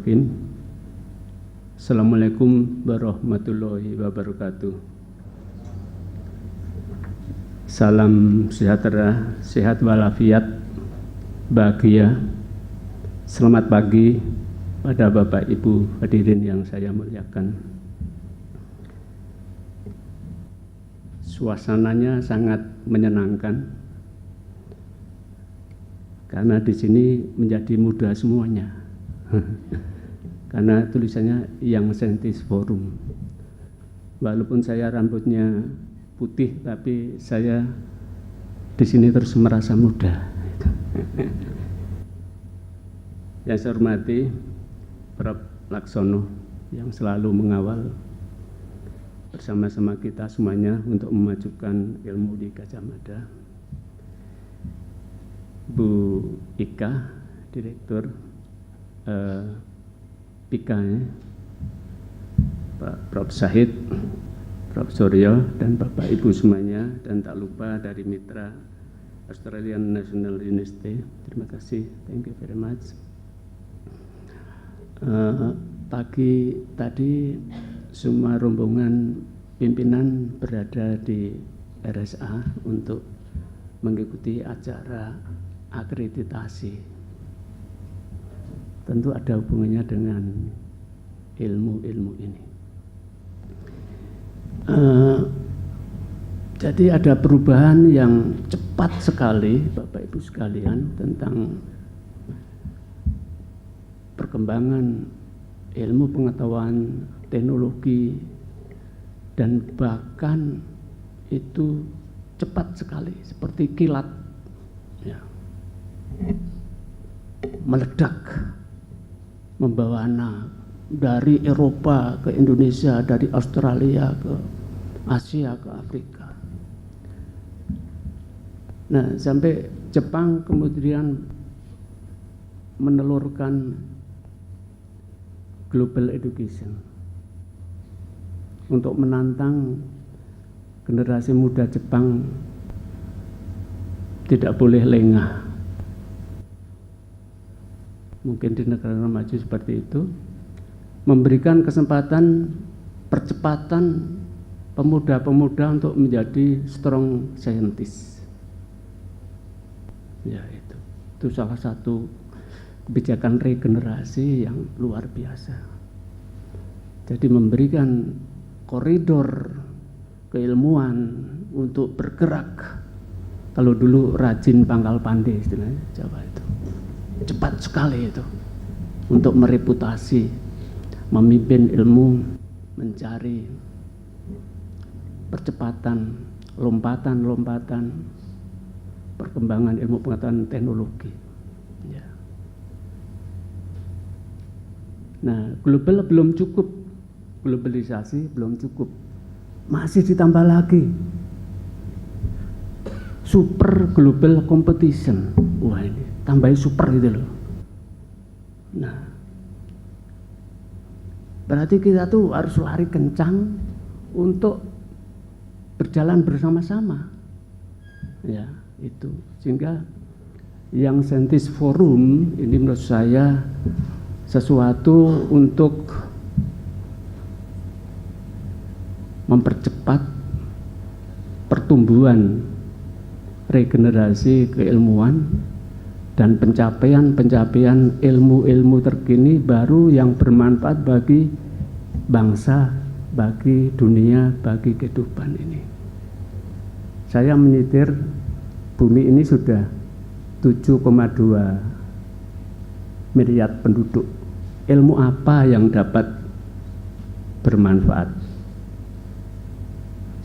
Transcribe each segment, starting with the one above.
Bismillahirrahmanirrahim. Assalamualaikum warahmatullahi wabarakatuh. Salam sejahtera, sehat walafiat, bahagia. Selamat pagi pada Bapak Ibu hadirin yang saya muliakan. Suasananya sangat menyenangkan karena di sini menjadi muda semuanya. Karena tulisannya Young Scientist Forum. Walaupun saya rambutnya putih, tapi saya di sini terus merasa muda. Yang saya hormati Prof. Laksono yang selalu mengawal bersama-sama kita semuanya untuk memajukan ilmu di Gajah Mada. Bu Ika, Direktur PIKA, Pak Prof. Syahid, Prof. Suryo, dan Bapak Ibu semuanya, dan tak lupa dari mitra Australian National University. Terima kasih, thank you very much. Pagi tadi semua rombongan pimpinan berada di RSA untuk mengikuti acara akreditasi. Tentu ada hubungannya dengan ilmu-ilmu ini. Jadi ada perubahan yang cepat sekali Bapak Ibu sekalian tentang perkembangan ilmu pengetahuan, teknologi, dan bahkan itu cepat sekali seperti kilat, ya, meledak, membawa anak dari Eropa ke Indonesia, dari Australia ke Asia ke Afrika. Nah, sampai Jepang kemudian menelurkan global education untuk menantang generasi muda Jepang tidak boleh lengah. Mungkin di negara maju seperti itu, memberikan kesempatan percepatan pemuda-pemuda untuk menjadi strong scientist. Ya, itu salah satu kebijakan regenerasi yang luar biasa. Jadi memberikan koridor keilmuan untuk bergerak. Kalau dulu rajin pangkal pandai istilahnya Jawa itu. Cepat sekali itu untuk mereputasi, memimpin ilmu, mencari percepatan, lompatan-lompatan perkembangan ilmu pengetahuan teknologi. Ya. Nah, global belum cukup, globalisasi belum cukup, masih ditambah lagi super global competition. Wah, ini tambahin super gitu loh. Nah, berarti kita tuh harus lari kencang untuk berjalan bersama-sama. Ya, itu. Sehingga Young Scientist Forum ini menurut saya sesuatu untuk mempercepat pertumbuhan regenerasi keilmuan dan pencapaian ilmu-ilmu terkini baru yang bermanfaat bagi bangsa, bagi dunia, bagi kehidupan ini. Saya menyitir bumi ini sudah 7,2 miliar penduduk. Ilmu apa yang dapat bermanfaat?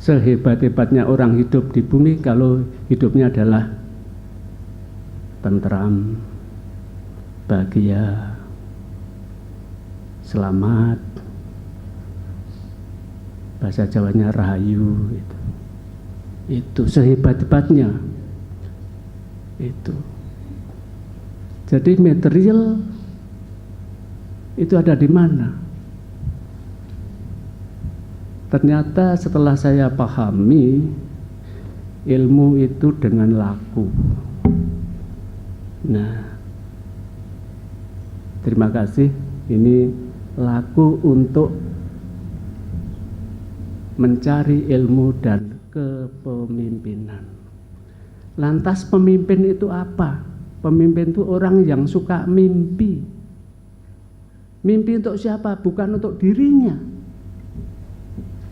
Sehebat-hebatnya orang hidup di bumi kalau hidupnya adalah tentram, bahagia, selamat, bahasa Jawanya rahayu, itu sehebat-hebatnya itu. Jadi material itu ada di mana? Ternyata setelah saya pahami, ilmu itu dengan laku. Nah, terima kasih Ini laku untuk mencari ilmu dan kepemimpinan. Lantas pemimpin itu apa? Pemimpin itu orang yang suka mimpi. Mimpi untuk siapa? Bukan untuk dirinya.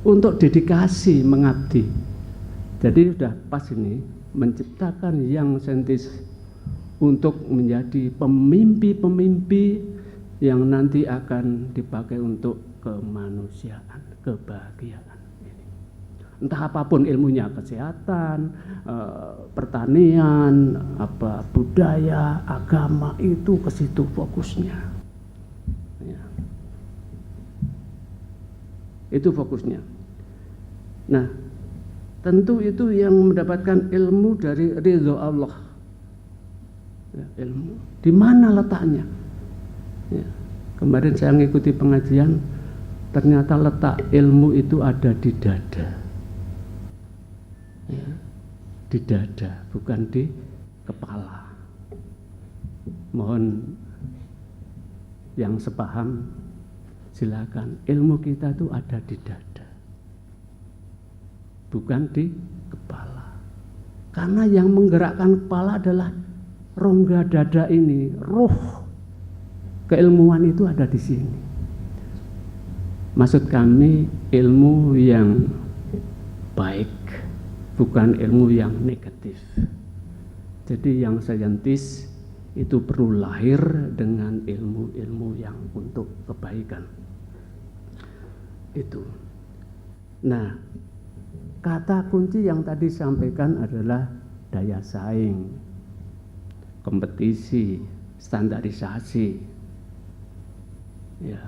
Untuk dedikasi mengabdi. Jadi sudah pas ini menciptakan young scientist untuk menjadi pemimpi-pemimpi yang nanti akan dipakai untuk kemanusiaan, kebahagiaan. Entah apapun ilmunya, kesehatan, pertanian, budaya, agama, itu ke situ fokusnya. Ya. Itu fokusnya. Nah, tentu itu yang mendapatkan ilmu dari ridho Allah. Ya, ilmu. Di mana letaknya? Ya. Kemarin saya mengikuti pengajian, ternyata letak ilmu itu ada di dada. Ya, di dada, bukan di kepala. Mohon yang sepaham silakan. Ilmu kita itu ada di dada, bukan di kepala. Karena yang menggerakkan kepala adalah rongga dada ini, ruh keilmuan itu ada di sini. Maksud kami ilmu yang baik, bukan ilmu yang negatif. Jadi yang saintis itu perlu lahir dengan ilmu-ilmu yang untuk kebaikan. Itu. Nah, kata kunci yang tadi sampaikan adalah daya saing, kompetisi, standarisasi. Ya.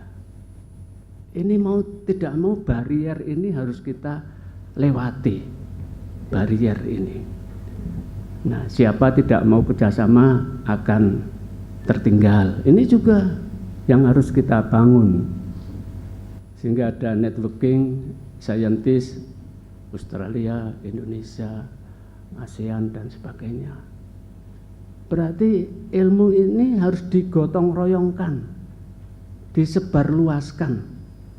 Ini mau tidak mau barier ini harus kita lewati. Barier ini. Nah, siapa tidak mau kerjasama akan tertinggal. Ini juga yang harus kita bangun. Sehingga ada networking, saintis, Australia, Indonesia, ASEAN dan sebagainya. Berarti ilmu ini harus digotong royongkan, disebarluaskan,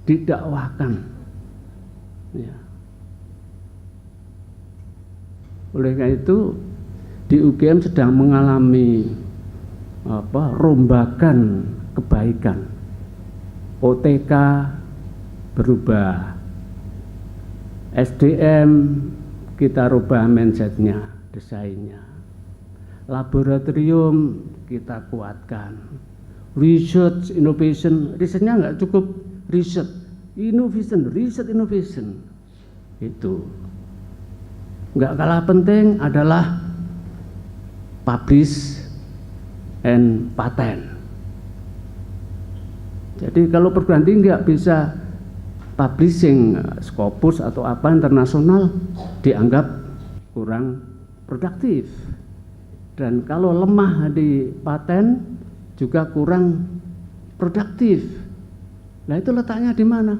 didakwahkan. Ya. Oleh karena itu di UGM sedang mengalami rombakan kebaikan. OTK berubah, SDM kita rubah mindsetnya, desainnya. Laboratorium kita kuatkan. Research, innovation, risetnya nggak cukup riset, innovation, riset, innovation. Itu. Nggak kalah penting adalah publish and patent. Jadi kalau perguruan tinggi nggak bisa publishing Scopus atau apa internasional, dianggap kurang produktif. Dan kalau lemah di paten juga kurang produktif. Nah, itu letaknya di mana?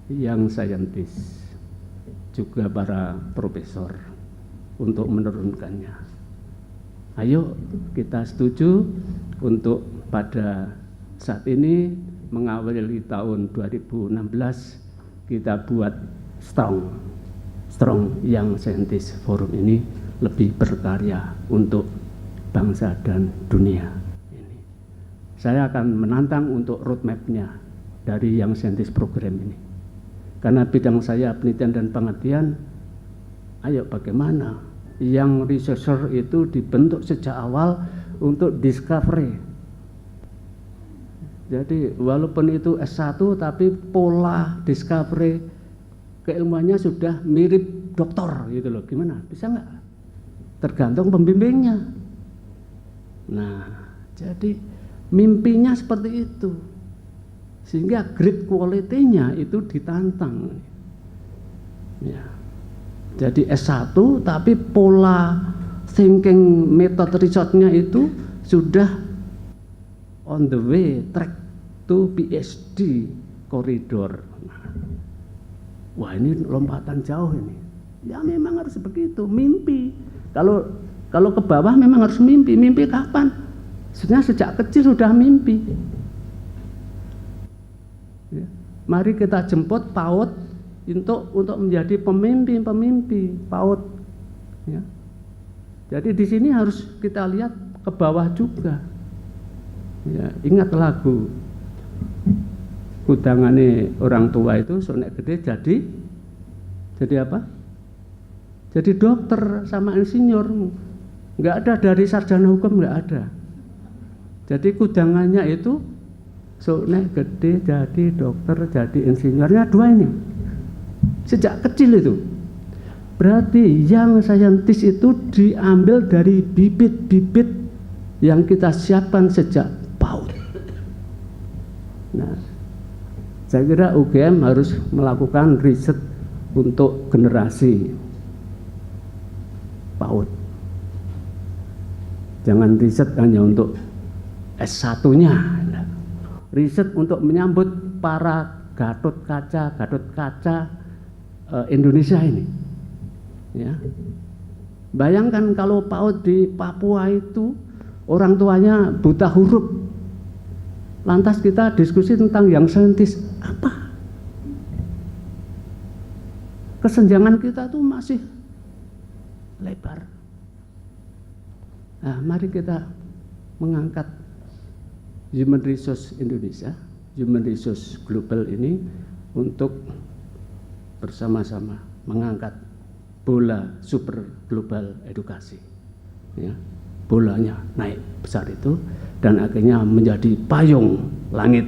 Yang saintis, juga para profesor untuk menurunkannya. Ayo kita setuju untuk pada saat ini mengawali tahun 2016 kita buat strong yang saintis forum ini lebih berkarya untuk bangsa dan dunia. Saya akan menantang untuk roadmap-nya dari yang saintis program ini. Karena bidang saya penelitian dan pengabdian, ayo bagaimana yang researcher itu dibentuk sejak awal untuk discovery. Jadi walaupun itu S1 tapi pola discovery keilmuannya sudah mirip doktor gitu loh. Gimana? Bisa nggak? Tergantung pembimbingnya. Nah, jadi mimpinya seperti itu. Sehingga grade quality-nya itu ditantang. Ya. Jadi S1 tapi pola thinking method research-nya itu sudah on the way track to PhD corridor. Wah, ini lompatan jauh ini. Ya memang harus begitu, mimpi. Kalau ke bawah memang harus mimpi. Mimpi kapan? Sebenarnya sejak kecil sudah mimpi. Mari kita jemput PAUD untuk menjadi pemimpi PAUD. Ya. Jadi di sini harus kita lihat ke bawah juga. Ya, ingat lagu kudangane orang tua itu sonek gede jadi apa? Jadi dokter sama insinyur. Nggak ada dari sarjana hukum, nggak ada. Jadi kudangannya itu sonek gede jadi dokter jadi insinyurnya dua ini. Sejak kecil itu. Berarti yang saintis itu diambil dari bibit-bibit yang kita siapkan sejak PAUD. Nah, saya kira UGM harus melakukan riset untuk generasi PAUD. Jangan riset hanya untuk S1-nya. Riset untuk menyambut para Gatot Kaca Indonesia ini. Ya. Bayangkan kalau PAUD di Papua itu orang tuanya buta huruf. Lantas kita diskusi tentang yang saintis apa? Kesenjangan kita tuh masih lebar. Nah, mari kita mengangkat Human Resource Indonesia, Human Resource Global ini untuk bersama-sama mengangkat bola super global edukasi. Ya, bolanya naik besar itu dan akhirnya menjadi payung langit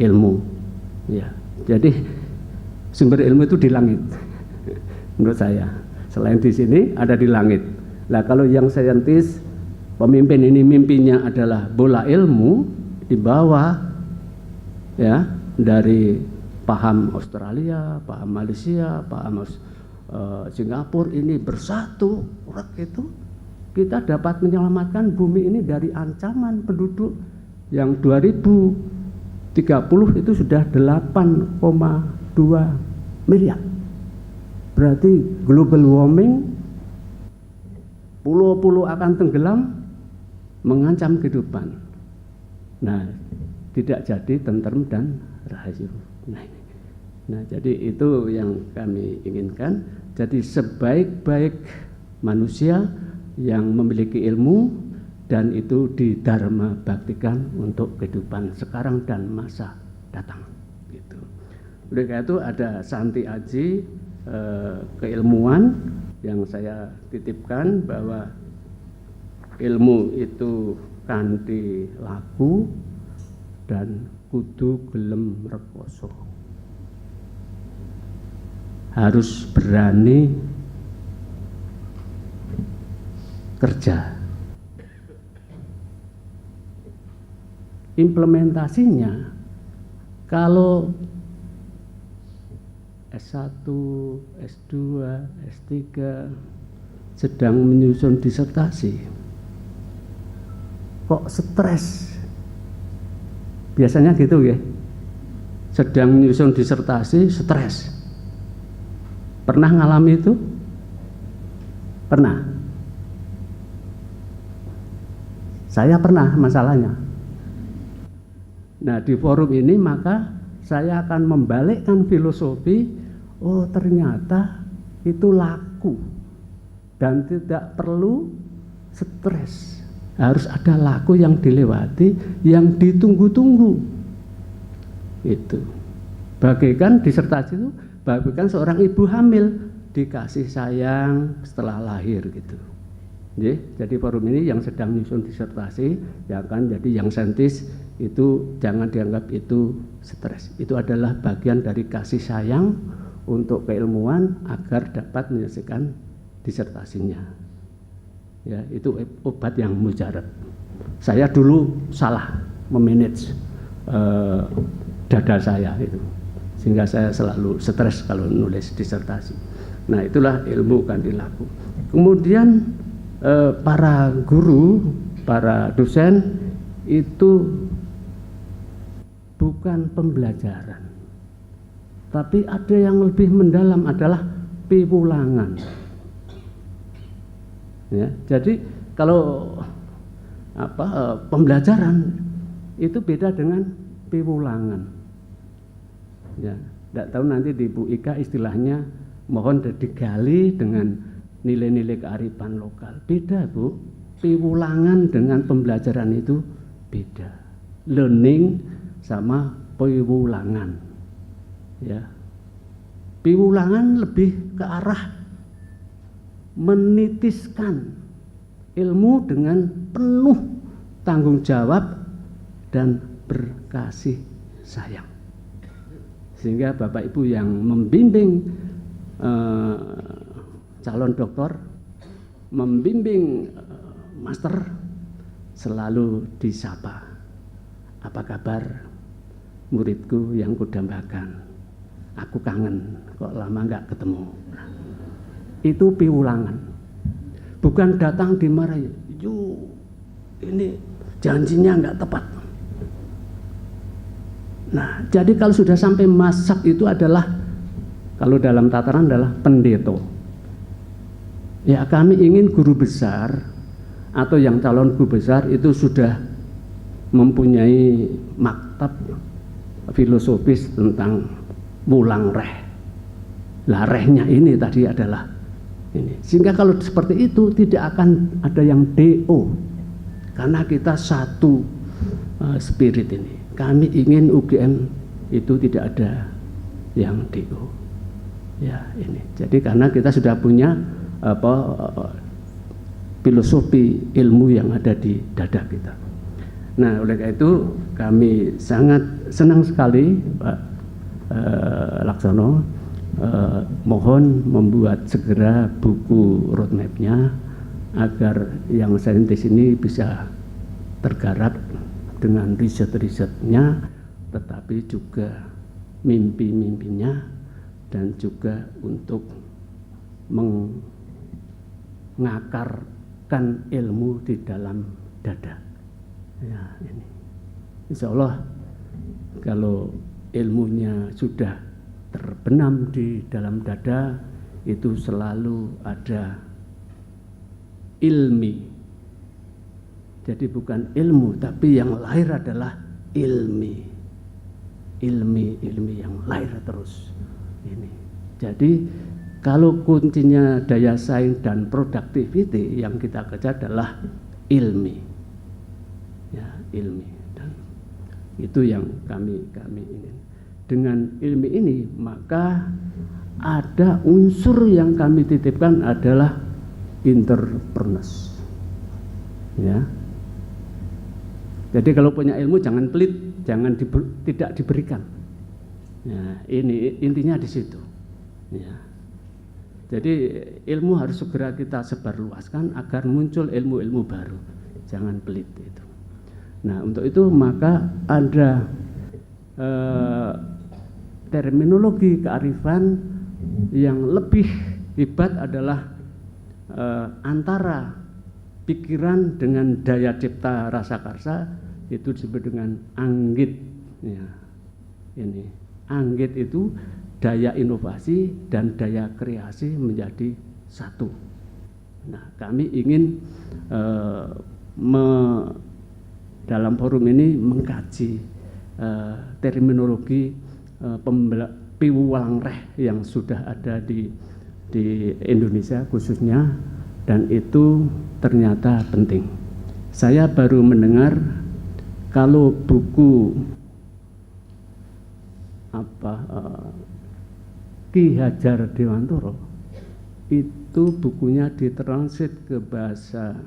ilmu. Ya, jadi sumber ilmu itu di langit. Menurut saya, selain di sini ada di langit. Nah, kalau yang saintis pemimpin ini mimpinya adalah bola ilmu di bawah, ya, dari paham Australia, paham Malaysia, paham Singapura ini bersatu, itu kita dapat menyelamatkan bumi ini dari ancaman penduduk yang 2030 itu sudah 8,2 miliar. Berarti global warming, pulau-pulau akan tenggelam, mengancam kehidupan. Nah, tidak jadi tentrem dan rahayu. Nah, jadi itu yang kami inginkan. Jadi sebaik-baik manusia yang memiliki ilmu dan itu didharma baktikan untuk kehidupan sekarang dan masa datang. Gitu. Oleh karena itu ada Santi Aji keilmuan yang saya titipkan bahwa ilmu itu kanthi laku dan kudu gelem rekoso. Harus berani kerja. Implementasinya kalau S1, S2, S3 sedang menyusun disertasi, kok stres? Biasanya gitu ya. Sedang menyusun disertasi stres. Pernah ngalami itu? Pernah. Saya pernah masalahnya. Nah, di forum ini maka saya akan membalikkan filosofi, oh ternyata itu laku dan tidak perlu stres. Harus ada laku yang dilewati, yang ditunggu-tunggu. Itu. Bagaikan disertasi itu, bagaikan seorang ibu hamil dikasih sayang setelah lahir gitu. Jadi forum ini yang sedang menyusun disertasi, ya kan, jadi yang saintis itu jangan dianggap itu stres. Itu adalah bagian dari kasih sayang untuk keilmuan agar dapat menyelesaikan disertasinya. Ya, itu obat yang mujarab. Saya dulu salah memanage dada saya itu, sehingga saya selalu stres kalau nulis disertasi. Nah, itulah ilmu kanthi laku. Kemudian para guru, para dosen itu bukan pembelajaran, tapi ada yang lebih mendalam adalah piwulangan. Ya, jadi kalau pembelajaran itu beda dengan piwulangan. Ya, tidak tahu nanti di Bu Ika istilahnya mohon digali dengan nilai-nilai kearifan lokal. Beda Bu, piwulangan dengan pembelajaran itu beda. Learning sama piwulangan. Ya, piwulangan lebih ke arah menitiskan ilmu dengan penuh tanggung jawab dan berkasih sayang. Sehingga Bapak Ibu yang membimbing calon doktor, membimbing master, selalu disapa, apa kabar muridku yang kudambakan, aku kangen kok lama nggak ketemu. Nah, itu piwulangan, bukan datang dimarahi, yuk ini janjinya nggak tepat. Nah, jadi kalau sudah sampai masak itu adalah, kalau dalam tataran adalah pendeto. Ya, kami ingin guru besar atau yang calon guru besar itu sudah mempunyai maktab filosofis tentang wulang reh. Lah rehnya ini tadi adalah ini. Sehingga kalau seperti itu tidak akan ada yang DO. Karena kita satu spirit ini. Kami ingin UGM itu tidak ada yang DO. Ya, ini. Jadi karena kita sudah punya filosofi ilmu yang ada di dada kita. Nah, oleh karena itu kami sangat senang sekali Pak Laksono mohon membuat segera buku roadmap-nya agar yang saintis ini bisa tergarap dengan riset-risetnya, tetapi juga mimpi-mimpinya, dan juga untuk mengakarkan ilmu di dalam dada. Ya, ini insya Allah kalau ilmunya sudah terbenam di dalam dada, itu selalu ada ilmi. Jadi bukan ilmu, tapi yang lahir adalah ilmi yang lahir terus. Ini. Jadi kalau kuncinya daya saing dan productivity yang kita kejar adalah ilmi. Ya, ilmi. Dan itu yang kami ingin. Dengan ilmi ini maka ada unsur yang kami titipkan adalah entrepreneurs. Ya. Jadi kalau punya ilmu jangan pelit, jangan tidak diberikan. Ya, ini intinya di situ. Ya. Jadi ilmu harus segera kita sebarluaskan agar muncul ilmu-ilmu baru. Jangan pelit itu. Nah, untuk itu maka ada terminologi kearifan yang lebih hebat adalah antara pikiran dengan daya cipta rasa karsa, itu disebut dengan anggit. Ya, ini anggit itu daya inovasi dan daya kreasi menjadi satu. Nah, kami ingin dalam forum ini mengkaji terminologi piwulang reh yang sudah ada di Indonesia khususnya, dan itu ternyata penting. Saya baru mendengar kalau buku Ki Hajar Dewantoro itu bukunya ditranslate ke bahasa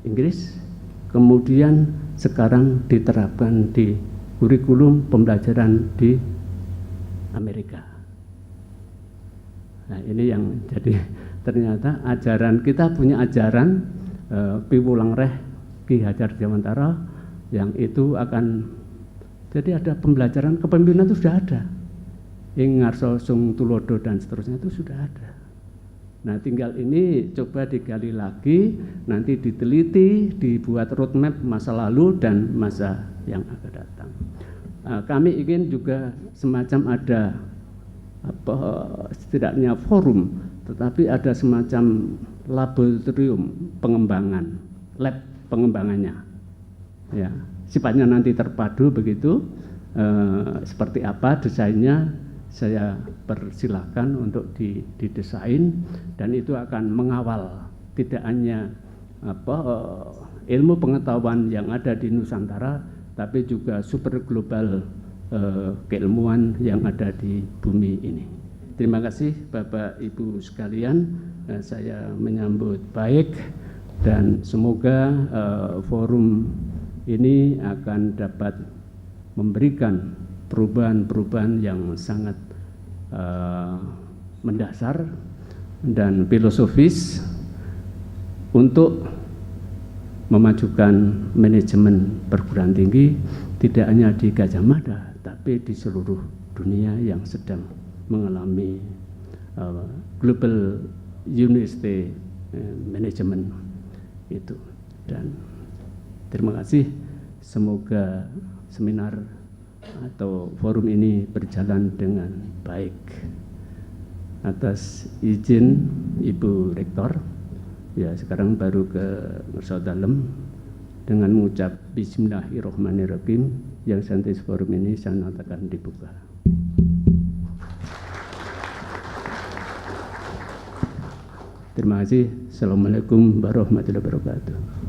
Inggris, kemudian sekarang diterapkan di kurikulum pembelajaran di Amerika. Nah, ini yang jadi ternyata ajaran kita punya ajaran piwulang reh Ki Hajar Dewantara yang itu akan jadi ada pembelajaran kepemimpinan itu sudah ada. Ingarso Sung Tulodo dan seterusnya itu sudah ada. Nah, tinggal ini coba digali lagi, nanti diteliti, dibuat roadmap masa lalu dan masa yang akan datang. Kami ingin juga semacam ada setidaknya forum, tetapi ada semacam laboratorium pengembangan, lab pengembangannya. Ya, sifatnya nanti terpadu begitu, seperti apa desainnya, saya persilahkan untuk didesain, dan itu akan mengawal tidak hanya ilmu pengetahuan yang ada di Nusantara, tapi juga super global keilmuan yang ada di bumi ini. Terima kasih Bapak Ibu sekalian, saya menyambut baik dan semoga forum ini akan dapat memberikan perubahan-perubahan yang sangat mendasar dan filosofis untuk memajukan manajemen perguruan tinggi tidak hanya di Gadjah Mada tapi di seluruh dunia yang sedang mengalami global university management itu. Dan terima kasih, semoga seminar atau forum ini berjalan dengan baik. Atas izin Ibu Rektor, ya sekarang baru ke Ngerso Dalem dengan mengucap Bismillahirrahmanirrahim, yang Saintis Forum ini saya nyatakan dibuka. Terima kasih. Assalamualaikum warahmatullahi wabarakatuh.